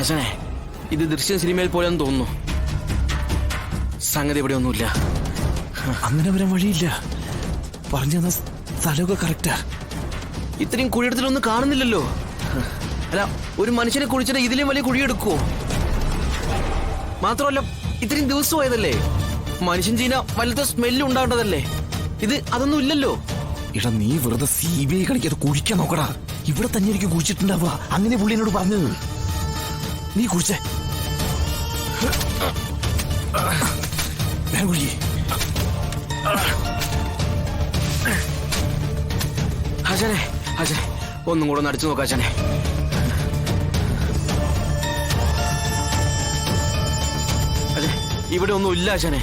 ആശാനെ, ഇത് ദൃശ്യം സിനിമയിൽ പോലെന്ന് തോന്നുന്നു. സംഗതി ഇവിടെ ഒന്നുമില്ല. അങ്ങനെ വരാൻ വഴിയില്ല. പറഞ്ഞു തന്ന സ്ഥലമൊക്കെ കറക്റ്റാ. ഇത്രയും കുഴിയെടുത്തിലൊന്നും കാണുന്നില്ലല്ലോ. അല്ല, ഒരു മനുഷ്യനെ കുഴിച്ചിട്ട് ഇതിലും വലിയ കുഴിയെടുക്കുവോ? മാത്രമല്ല, ഇത്രയും ദിവസമായതല്ലേ. മനുഷ്യൻ ചെയ്യുന്ന വലുത്ത സ്മെല്ല് ഉണ്ടാകേണ്ടതല്ലേ. ഇത് അതൊന്നും ഇല്ലല്ലോ. ഇടാ, നീ വെറുതെ CBI കളിക്കാതെ കുഴിക്കാൻ നോക്കടാ. ഇവിടെ തന്നെ എനിക്ക് കുഴിച്ചിട്ടുണ്ടാവുക. അങ്ങനെ പുള്ളി എന്നോട് പറഞ്ഞത്. നീ കുഴിച്ചേ. ഞാൻ കുഴി. ആശാനെ, ആശാനെ, ഒന്നും കൂടെ ഒന്ന് അടിച്ചു നോക്കാം ആശാനെ. അതെ, ഇവിടെ ഒന്നും ഇല്ല ആശാനെ.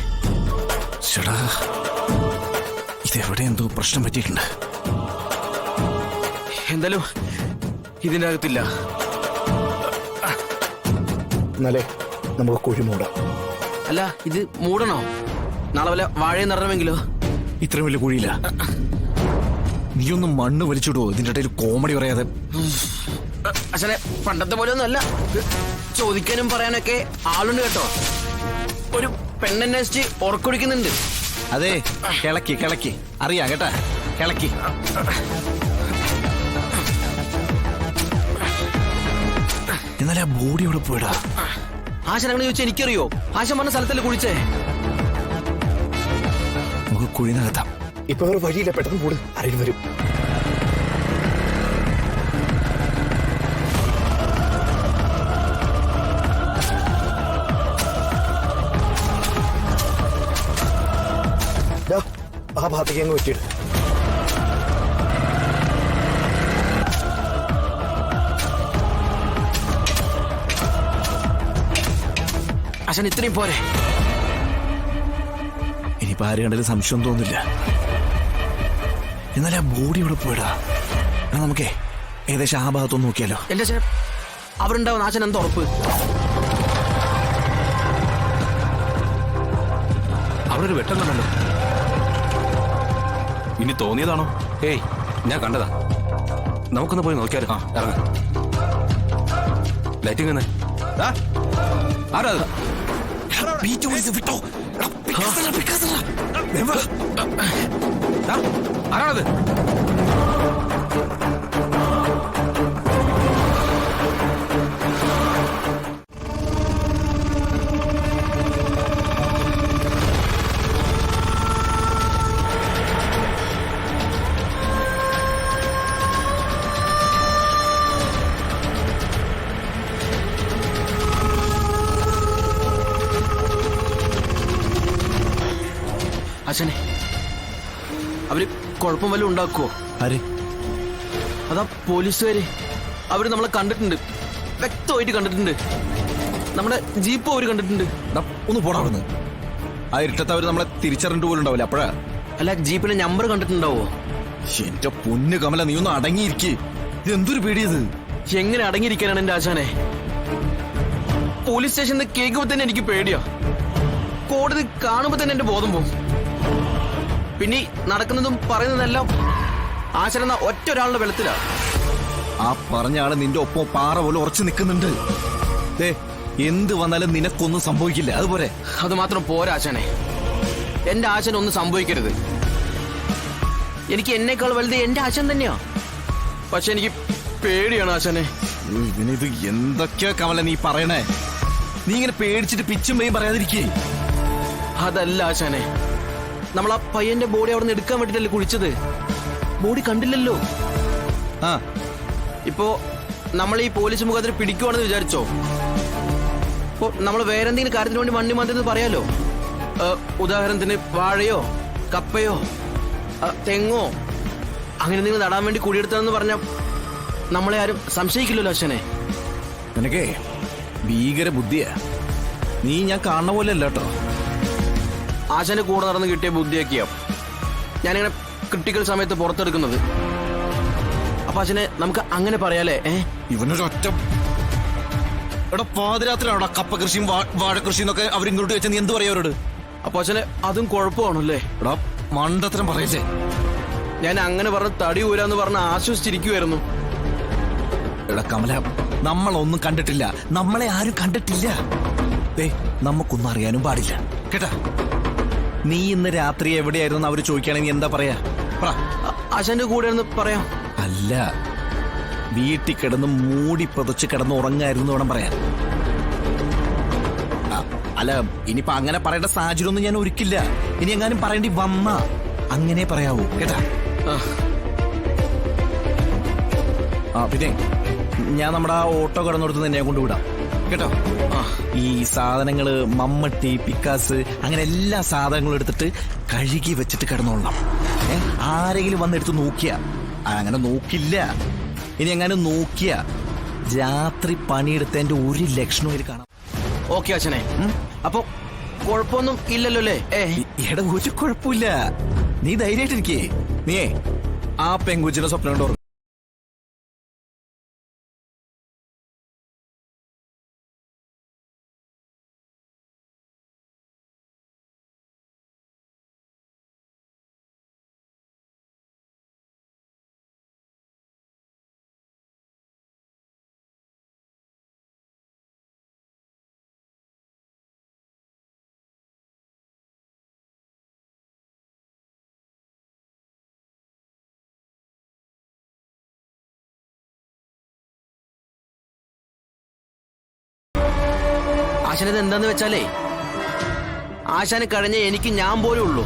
ചേടാ, ഇതെവിടെ എന്തോ പ്രശ്നം പറ്റിയിട്ടുണ്ട്. എന്തായാലും ഇതിന്റെ അകത്തില്ല. എന്നാലേ നമുക്ക് കുഴി മൂടാം. അല്ല, ഇത് മൂടണോ? നാളെ വല്ല വാഴയും നടണമെങ്കിലോ? ഇത്രയും വലിയ കുഴിയില്ല. നീ ഒന്ന് മണ്ണ് വലിച്ചിടുവോ ഇതിന്റെ ഇടയിൽ കോമഡി പറയാതെ? അച്ഛനെ, പണ്ടത്തെ പോലെ ഒന്നും അല്ല. ചോദിക്കാനും പറയാനൊക്കെ ആളുണ്ട് കേട്ടോ. ഒരു പെണ്ണന്വേഷിച്ച് ഉറക്കൊടിക്കുന്നുണ്ട്. അതെ, കിളക്കി കിളക്കി അറിയാം കേട്ടാ. കിളക്കി. എന്നാലും ആ ബോഡി ഇവിടെ പോയിടാ. ആശൻ അങ്ങനെ ചോദിച്ചാൽ എനിക്കറിയോ? ആശൻ പറഞ്ഞ സ്ഥലത്തല്ലേ കുഴിച്ചേ. നമുക്ക് കുഴിനകത്താം. ഇപ്പൊ വേറെ വഴിയില്ല. പെട്ടെന്ന് കൂട്, ആരെങ്കിലും വരും. ആ ഭാഗത്തേക്ക് അങ്ങ് വെച്ചിട്ട്. ആശാൻ, ഇത്രയും പോരെ? ഇനിയിപ്പോ ആര് കണ്ടാലും സംശയം തോന്നില്ല. എന്നാലും ആ ബോഡി ഇവിടെ പോയിടാ. നമുക്കേ ഏകദേശം ആ ഭാഗത്തൊന്ന് നോക്കിയാലോ. എന്റെ അച്ഛൻ അവരുണ്ടാവും. ആശൻ എന്താ ഉറപ്പ്? അവിടെ ഒരു വെട്ടം കണ്ടല്ലോ. ഇനി തോന്നിയതാണോ? ഏയ്, ഞാൻ കണ്ടതാ. നമുക്കൊന്ന് പോയി നോക്കിയാലോ. ഇറങ്ങ. ലൈറ്റിംഗ് തന്നെ. ആരാ അത്? വിട്ടോ. ആരാണത്? അച്ഛനെ, അവര് കുഴപ്പം വല്ലതും ഉണ്ടാക്കുവോ? ആര്? അതാ പോലീസുകാര്. അവര് നമ്മളെ കണ്ടിട്ടുണ്ട്, വ്യക്തമായിട്ട് കണ്ടിട്ടുണ്ട്. നമ്മുടെ ജീപ്പ് അവര് കണ്ടിട്ടുണ്ട്. ഒന്ന് പോടാവുന്നു. ആ ഇരുട്ടത്ത് അവര് നമ്മളെ തിരിച്ചറിഞ്ഞിട്ട് പോലും ഉണ്ടാവില്ല. അപ്പോഴാ. അല്ല, ജീപ്പിന്റെ നമ്പർ കണ്ടിട്ടുണ്ടാവോ? എന്റെ പൊന്ന് കമല, നീ ഒന്ന് അടങ്ങിയിരിക്കേ. ഇത് എന്തൊരു പേടിയത്? എങ്ങനെ അടങ്ങിയിരിക്കാനാണ് എന്റെ ആശാനെ? പോലീസ് സ്റ്റേഷനിൽ കേൾക്കുമ്പോ തന്നെ എനിക്ക് പേടിയാ. കോടതി കാണുമ്പോ തന്നെ എന്റെ ബോധം പോകും. പിന്നെ നടക്കുന്നതും പറയുന്നതെല്ലാം ആശാനെന്ന ഒറ്റ ഒരാളുടെ വെള്ളത്തിലാ. ആ പറഞ്ഞ ആള് നിന്റെ ഒപ്പം പാറ പോലെ ഉറച്ചു നിൽക്കുന്നുണ്ട്. എന്ത് വന്നാലും നിനക്കൊന്നും സംഭവിക്കില്ല. അതുപോലെ. അത് മാത്രം പോരാ ആശാനെ. എന്റെ ആശാൻ ഒന്നും സംഭവിക്കരുത്. എനിക്ക് എന്നേക്കാൾ വലുത് എന്റെ ആശാൻ തന്നെയാ. പക്ഷെ എനിക്ക് പേടിയാണ് ആശാനെ. ഇത് എന്തൊക്കെയാ കമല നീ പറയണേ? നീ ഇങ്ങനെ പേടിച്ചിട്ട് പിച്ചും പേയും പറയാതിരിക്കേ. അതല്ല ആശാനെ, നമ്മൾ ആ പയ്യന്റെ ബോഡി അവിടെ നിന്ന് എടുക്കാൻ വേണ്ടിട്ടല്ലേ കുഴിച്ചത്. ബോഡി കണ്ടില്ലല്ലോ. ഇപ്പോ നമ്മൾ ഈ പോലീസ് മുഖാന്തരം പിടിക്കുവാണെന്ന് വിചാരിച്ചോ? ഇപ്പോ നമ്മൾ വേറെ എന്തെങ്കിലും കാര്യത്തിന് വേണ്ടി മണ്ണി മാന്തെന്ന് പറയാലോ. ഉദാഹരണത്തിന് വാഴയോ കപ്പയോ തെങ്ങോ അങ്ങനെ നിങ്ങൾ നടാൻ വേണ്ടി കുഴിയെടുത്തതെന്ന് പറഞ്ഞ നമ്മളെ ആരും സംശയിക്കില്ലല്ലോ അച്ഛനെ. നിനക്കേ ഭീകര ബുദ്ധിയാ. നീ ഞാൻ കാണുന്ന പോലെ അല്ല കേട്ടോ. ആശാന്റെ കൂടെ നടന്ന് കിട്ടിയ ബുദ്ധിയൊക്കെയാ ഞാനിങ്ങനെ ക്രിട്ടിക്കൽ സമയത്ത് പുറത്തെടുക്കുന്നത്. അപ്പൊ അച്ഛനെ നമുക്ക് അങ്ങനെ പറയാലേ? ഇവനൊരൊറ്റ എടാ പാതിരാത്രിയാണോ കപ്പ കൃഷിയും വാഴകൃഷിയും എന്നൊക്കെ അവരിങ്ങോട്ട് വെച്ചാൽ നീ എന്ത് പറയാ അവരോട്? അപ്പൊ അച്ഛനെ അതും കുഴപ്പമാണല്ലേ? എടാ മണ്ടത്തരം പറയച്ചേ. ഞാൻ അങ്ങനെ പറഞ്ഞ് തടി ഊരാന്ന് പറഞ്ഞ് ആശ്വസിച്ചിരിക്കുവായിരുന്നു. എടാ കമല, നമ്മളൊന്നും കണ്ടിട്ടില്ല, നമ്മളെ ആരും കണ്ടിട്ടില്ല. നമുക്കൊന്നും അറിയാനും പാടില്ല കേട്ടാ. നീ ഇന്ന് രാത്രി എവിടെയായിരുന്നു അവര് ചോദിക്കുകയാണെങ്കിൽ എന്താ പറയാ? പറ. ആശാന്റെ കൂടെ എന്ന് പറയാം. അല്ല, വീട്ടിൽ കിടന്ന് മൂടി പുതച്ച് കിടന്ന് ഉറങ്ങായിരുന്നു വേണം പറയാൻ. അല്ല, ഇനിയിപ്പൊ അങ്ങനെ പറയേണ്ട സാഹചര്യം ഒന്നും ഞാൻ ഒരുക്കില്ല. ഇനി എങ്ങാനും പറയേണ്ടി വന്ന അങ്ങനെ പറയാവൂ കേട്ടാ. പിന്നെ ഞാൻ നമ്മുടെ ആ ഓട്ടോ കടന്നെടുത്ത് നിന്നെ കൊണ്ടുവിടാം കേട്ടോ. ഈ സാധനങ്ങള് മമ്മട്ടി, പിക്കാസ്, അങ്ങനെ എല്ലാ സാധനങ്ങളും എടുത്തിട്ട് കഴുകി വെച്ചിട്ട് കിടന്നോളണം. ആരെങ്കിലും വന്നെടുത്ത് നോക്കിയ, അങ്ങനെ നോക്കില്ല, ഇനി എങ്ങാനും നോക്കിയ രാത്രി പണിയെടുത്തതിന്റെ ഒരു ലക്ഷണവും ഇതിൽ കാണാം. ഓക്കെ അച്ഛനെ. അപ്പൊ കുഴപ്പമൊന്നും ഇല്ലല്ലോ അല്ലേ? എടാ, ഒരു കുഴപ്പമില്ല. നീ ധൈര്യമായിട്ടിരിക്കേ. നീയേ ആ പെങ്കുച്ചിന്റെ സ്വപ്നം കണ്ടോ. ആശാനത് എന്താന്ന് വെച്ചാലേ, ആശാന് കഴിഞ്ഞ എനിക്ക് ഞാൻ പോലും ഉള്ളൂ.